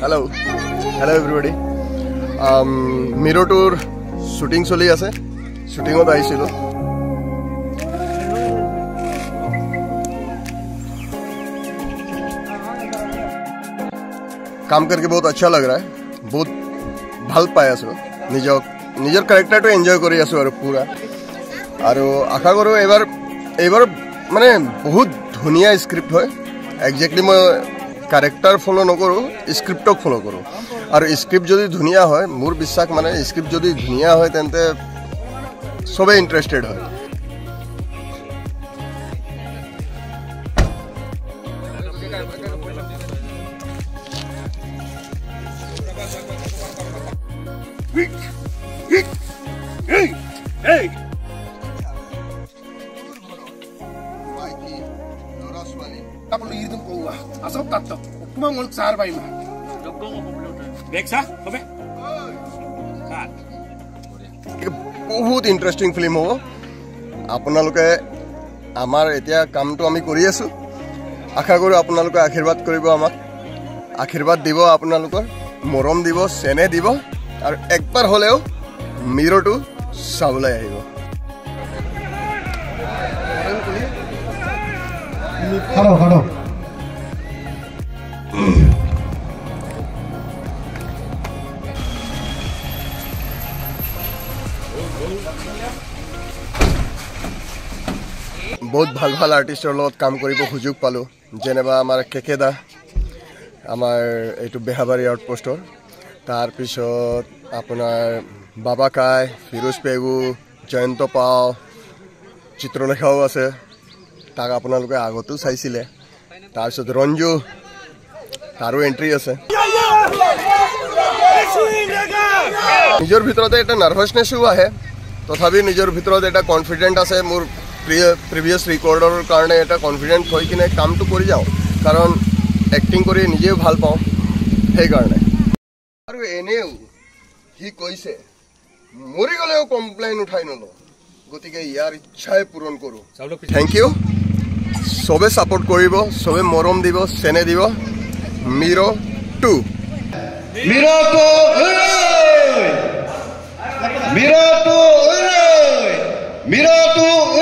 Hello everybody. Miro tour shooting choli ase. Shooting ot aisilo. काम करके बहुत अच्छा लग रहा है. बहुत ভাল পাই আছো. নিজৰ ক্যাৰেক্টাৰটো এনজয় কৰি আছো আৰু পুৰা. আৰু আশা কৰো এবাৰ মানে বহুত ধুনীয়া স্ক্ৰিপ্ট হয়. এক্স্যাক্টলি মই ক্যাৰেক্টাৰ ফলো নকৰো, স্ক্ৰিপ্টক ফলো কৰো. আৰু স্ক্ৰিপ্ট যদি ধুনীয়া হয়, মোৰ বিশ্বাস মানে স্ক্ৰিপ্ট যদি ধুনীয়া হয় তেন্তে সবে ইন্টাৰেস্টেড হয়. বহুত ইন্টাৰেস্টিং ফিল্ম হব. আপোনালোকে আমাৰ এতিয়া কামটো আমি কৰি আছো. আশা কৰো আপোনালোকে আশীৰ্বাদ কৰিব, আমাক আশীৰ্বাদ দিব, আপোনালোকৰ মৰম দিব, চেনে দিব, আৰু একবাৰ হলেও মিৰটো চাবলৈ আহিব. बहुत ভাল आर्टिस्टर লগত কাম কৰিব সুযোগ পালো. যেনেবা আমাৰ কেকেদা, আমাৰ এইটো বেহাবাৰী আউটপোষ্টৰ. তাৰপিছত আপোনাৰ বাবা কাই, ফিৰোজ পেগু, জয়ন্ত পাও, চিত্ৰলেখাও আছে. তাক আপোনালোকে আগতো চাইছিলে. তাৰপিছত ৰঞ্জু, তাৰো এন্ট্ৰি আছে. নিজৰ ভিতৰতে এটা নাৰ্ভাছনেছো আহে, তথাপি নিজৰ ভিতৰত এটা কনফিডেন্ট আছে. মোৰ প্ৰিভিয়াছ ৰেকৰ্ডৰ কাৰণে এটা কনফিডেন্ট হৈ কিনে কামটো কৰি যাওঁ, কাৰণ এক্টিং কৰি নিজেও ভাল পাওঁ সেইকাৰণে. আৰু এনেও সি কৈছে মৰি গ'লেও কমপ্লেইন উঠাই নলওঁ, গতিকে ইয়াৰ ইচ্ছাই পূৰণ কৰোঁ. Thank U. চবে ছাপোৰ্ট কৰিব, চবে মৰম দিব, চেনে দিব. মিৰো 2 মিৰো 2